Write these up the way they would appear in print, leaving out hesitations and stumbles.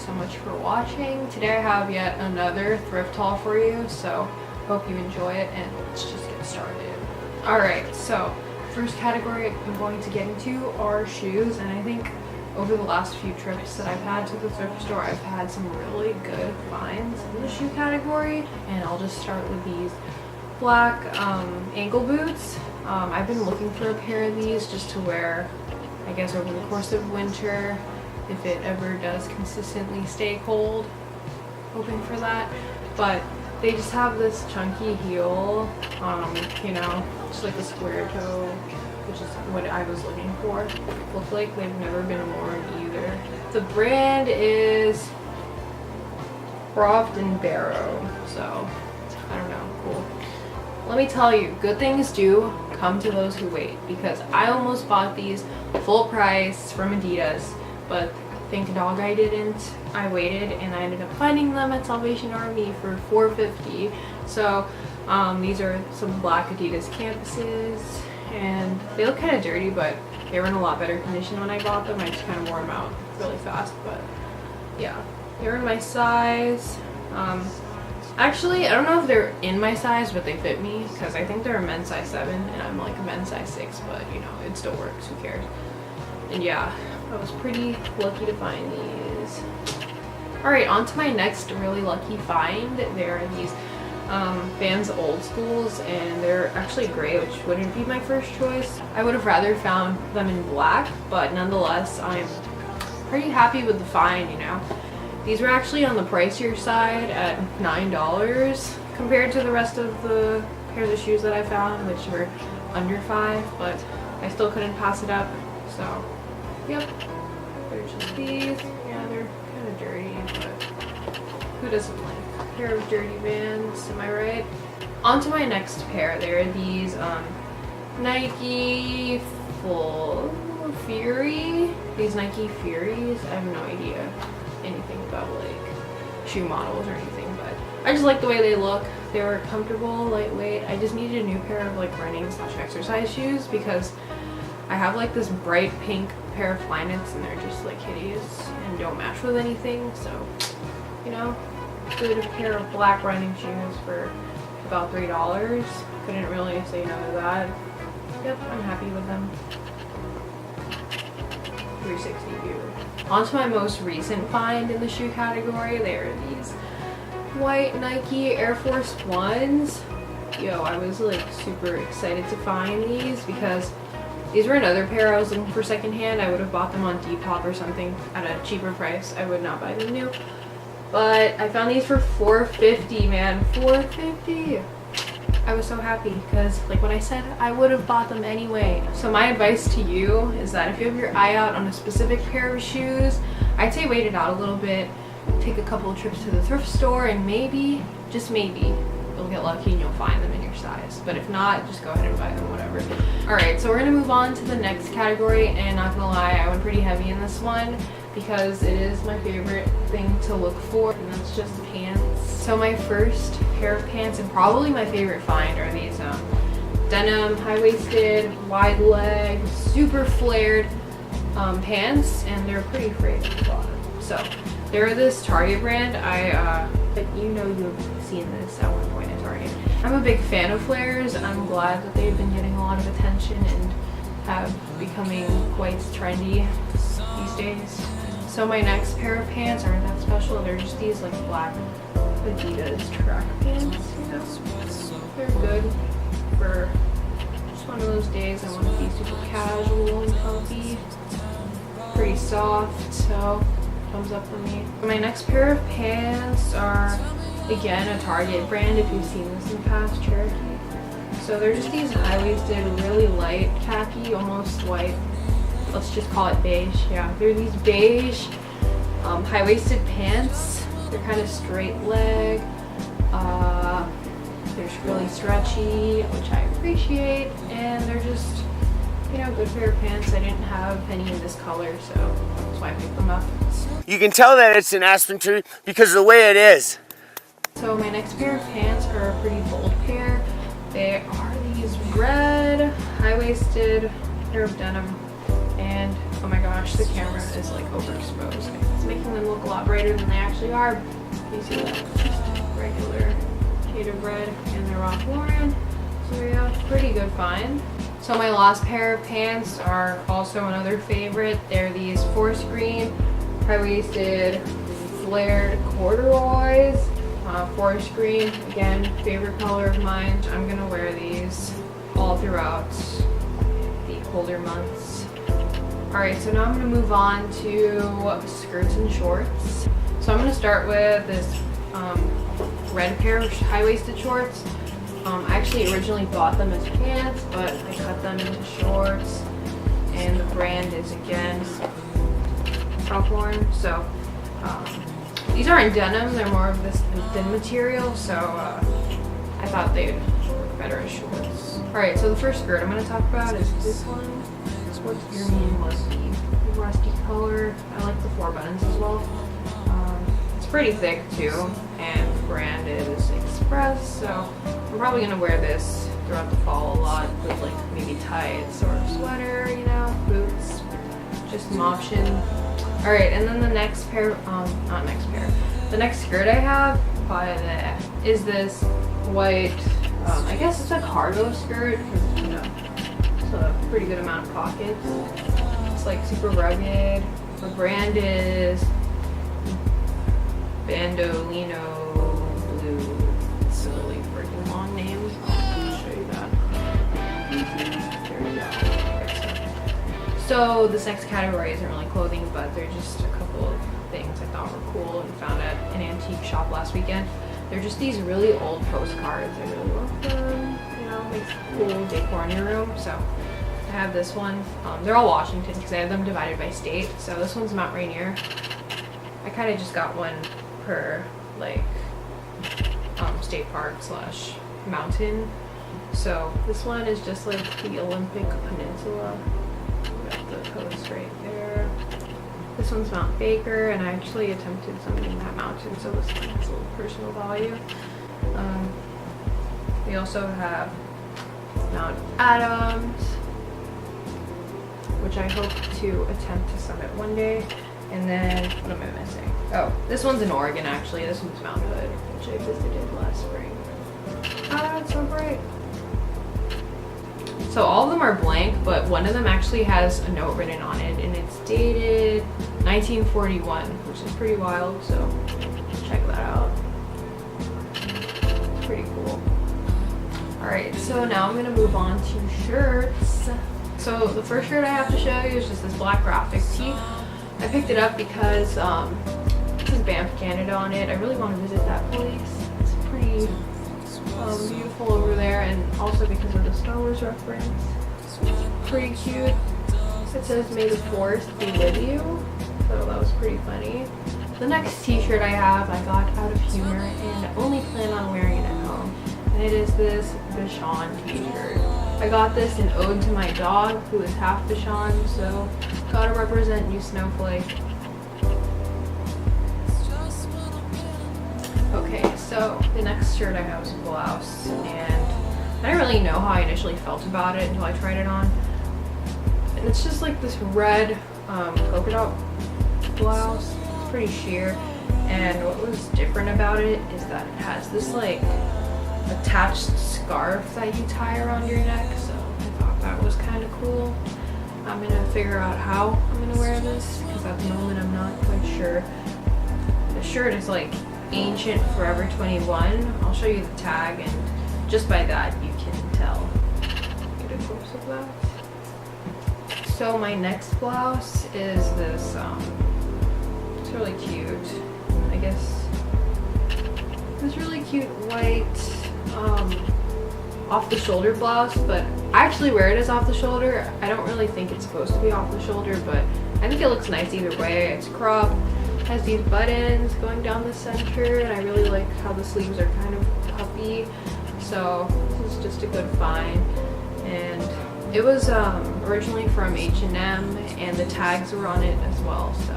so much for watching. Today I have yet another thrift haul for you, so hope you enjoy it, and let's just get started. Alright, so first category I'm going to get into are shoes, and I think over the last few trips that I've had to the thrift store, I've had some really good finds in the shoe category, and I'll just start with these black ankle boots. I've been looking for a pair of these just to wear, I guess, over the course of winter, if it ever does consistently stay cold. Hoping for that. But they just have this chunky heel, you know, just like a square toe, which is what I was looking for. Look like they've never been worn either. The brand is Croft and Barrow, so I don't know, cool. Let me tell you, good things do come to those who wait, because I almost bought these full price from Adidas, but thank dog I didn't. I waited and I ended up finding them at Salvation Army for $4.50. So these are some black Adidas canvases, and they look kind of dirty, but they were in a lot better condition when I bought them. I just kind of wore them out really fast, but yeah, they're in my size. Actually, I don't know if they're in my size, but they fit me, because I think they're a men's size 7 and I'm like a men's size 6, but you know, it still works, who cares. And yeah, I was pretty lucky to find these. Alright, on to my next really lucky find. There are these Vans Old Schools, and they're actually gray, which wouldn't be my first choice. I would have rather found them in black, but nonetheless, I'm pretty happy with the find, you know. These were actually on the pricier side at $9 compared to the rest of the pairs of shoes that I found, which were under $5, but I still couldn't pass it up, so yep, they're just these. Yeah, they're kind of dirty, but who doesn't like a pair of dirty Vans, am I right? On to my next pair. There are these Nike Full Fury. These Nike Furies. I have no idea anything about like shoe models or anything, but I just like the way they look. They were comfortable, lightweight. I just needed a new pair of like running / exercise shoes, because I have like this bright pink pair of Flyknits and they're just like hideous and don't match with anything, so you know, good pair of black running shoes for about $3. Couldn't really say no to that. Yep, I'm happy with them. 360 view. On to my most recent find in the shoe category. There are these white Nike Air Force Ones. Yo, I was like super excited to find these, because these were another pair I was looking for secondhand. I would have bought them on Depop or something at a cheaper price. I would not buy them new. But I found these for $4.50, man. $4.50! I was so happy, because like what I said, I would have bought them anyway. So my advice to you is that if you have your eye out on a specific pair of shoes, I'd say wait it out a little bit, take a couple of trips to the thrift store, and maybe, just maybe, you'll get lucky and you'll find them in your size. But if not, just go ahead and buy them, whatever. Alright, so we're gonna move on to the next category, and not gonna lie, I went pretty heavy in this one, because it is my favorite thing to look for, and that's just pants. So my first pair of pants, and probably my favorite find, are these denim, high-waisted, wide leg, super flared pants, and they're pretty frayed at the bottom. So they're this Target brand. You know you've seen this at one point at Target. I'm a big fan of flares. I'm glad that they've been getting a lot of attention and have becoming quite trendy these days. So my next pair of pants aren't that special. They're just these like black Adidas track pants, you know. They're good for just one of those days I want to be super casual and comfy. Pretty soft, so thumbs up for me. My next pair of pants are, again, a Target brand, if you've seen this in the past, Cherokee. So they're just these high-waisted, really light khaki, almost white. Let's just call it beige. Yeah, they're these beige high-waisted pants. They're kind of straight leg. They're really stretchy, which I appreciate, and they're just, you know, good pair of pants. I didn't have any in this color, so that's why I picked them up. You can tell that it's an aspen tree because of the way it is. So my next pair of pants are a pretty bold pair. They are these red high-waisted pair of denim, and Oh my gosh, the camera is like overexposed. It's making them look a lot brighter than they actually are. You see that? Just regular shade of red, and they're Ralph Lauren. So yeah, pretty good find. So my last pair of pants are also another favorite. They're these forest green, high-waisted, flared corduroys. Forest green, again, favorite color of mine. I'm gonna wear these all throughout the colder months. Alright, so now I'm gonna move on to skirts and shorts. So I'm gonna start with this red pair of high-waisted shorts. I actually originally bought them as pants, but I cut them into shorts, and the brand is again Ralph Lauren. So these aren't denim; they're more of this thin material. So I thought they'd work better as shorts. All right, so the first skirt I'm going to talk about is this one. It's what's green rusty color. I like the 4 buttons as well. It's pretty thick too, and the brand is Express. So I'm probably gonna wear this throughout the fall a lot with like maybe tights or a sweater, you know, boots, just an option. All right, and then the next pair, the next skirt I have is this white, I guess it's a cargo skirt, because, you know, it's a pretty good amount of pockets. It's like super rugged. The brand is Bandolino Blue. It's a really freaking long name. I'll show you that. There we go. So this next category isn't really clothing, but they're just a couple of things I thought were cool and found at an antique shop last weekend. They're just these really old postcards. I really love them. You know, makes cool decor in your room. So I have this one. They're all Washington because I have them divided by state. So this one's Mount Rainier. I kind of just got one per like state park / mountain. So this one is just like the Olympic Peninsula. Got the coast right there. This one's Mount Baker, and I actually attempted something in that mountain, so this one has a little personal value. We also have Mount Adams, which I hope to attempt to summit one day. And then, what am I missing? Oh, this one's in Oregon actually. This one's Mount Hood, which I visited last spring. Ah, it's so bright. So all of them are blank, but one of them actually has a note written on it, and it's dated 1941, which is pretty wild, so check that out. It's pretty cool. Alright, so now I'm gonna move on to shirts. So the first shirt I have to show you is just this black graphic tee. I picked it up because it says Banff, Canada on it. I really want to visit that place. It's pretty beautiful over there, and also because of the Star Wars reference. It's pretty cute. It says "May the Force be with you," so that was pretty funny. The next t-shirt I have I got out of humor, and I only plan on wearing it at home, and it is this Bichon t-shirt. I got this in ode to my dog, who is half Bichon, so gotta represent you, Snowflake. Okay, so the next shirt I have is a blouse, and I didn't really know how I initially felt about it until I tried it on. And it's just like this red polka dot blouse. It's pretty sheer, and what was different about it is that it has this like attached scarf that you tie around your neck, so I thought that was kind of cool. I'm gonna figure out how I'm gonna wear this, because at the moment I'm not quite sure. The shirt is like Ancient Forever 21. I'll show you the tag, and just by that you can tell. Get a close of that. So my next blouse is this, it's really cute, I guess. This really cute white off the shoulder blouse, but I actually wear it as off the shoulder. I don't really think it's supposed to be off the shoulder, but I think it looks nice either way. It's cropped, has these buttons going down the center, and I really like how the sleeves are kind of puffy. So this is just a good find, and it was originally from H&M, and the tags were on it as well, so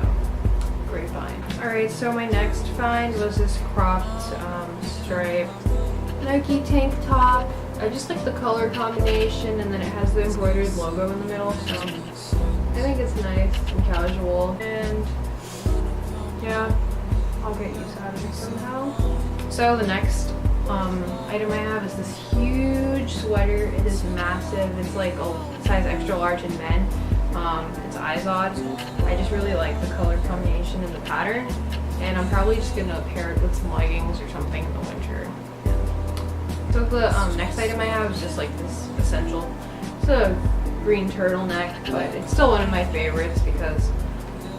great find. Alright, so my next find was this cropped striped Nike tank top. I just like the color combination, and then it has the embroidered logo in the middle, so I think it's nice and casual, and yeah, I'll get used out of it somehow. So the next item I have is this huge sweater. It is massive. It's like a size extra large in men. It's Izod. I just really like the color combination and the pattern, and I'm probably just gonna pair it with some leggings or something in the winter. So the next item I have is just like this essential. It's a green turtleneck, but it's still one of my favorites because,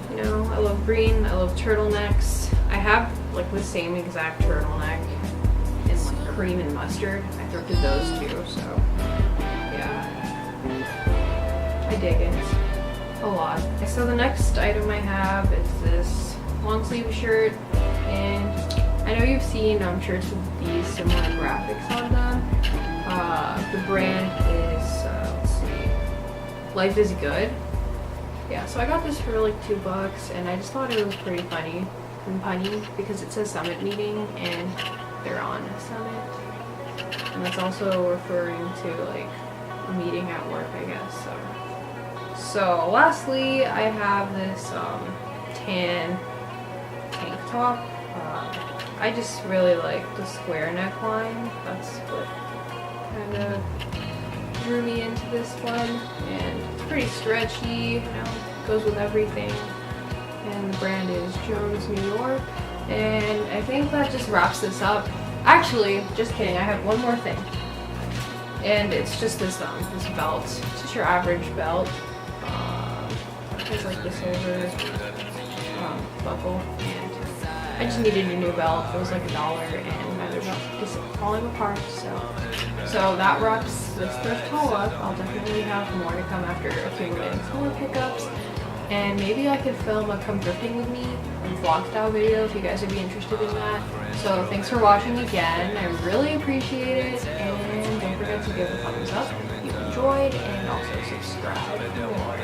you know, I love green, I love turtlenecks. I have like the same exact turtleneck in like cream and mustard. I thrifted those too, so yeah, I dig it a lot. So the next item I have is this long sleeve shirt, and I know you've seen shirts with these similar graphics on them. The brand is, let's see, Life is Good. Yeah, so I got this for like $2, and I just thought it was pretty funny and punny because it says summit meeting, and they're on a summit. And that's also referring to like a meeting at work, I guess. So lastly, I have this tan tank top. I just really like the square neckline. That's what kind of drew me into this one, and it's pretty stretchy, you know, goes with everything. And the brand is Jones, New York. And I think that just wraps this up. Actually, just kidding, I have one more thing. And it's just this this belt. It's just your average belt. It has like the silver buckle, and I just needed a new belt. It was like $1, and my other belt is falling apart. So that wraps this thrift haul up. I'll definitely have more to come after accumulating some more pickups, and maybe I could film a come thrifting with me vlog style video if you guys would be interested in that. So thanks for watching again. I really appreciate it, and don't forget to give a thumbs up if you enjoyed, and also subscribe for more.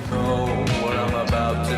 Know what I'm about to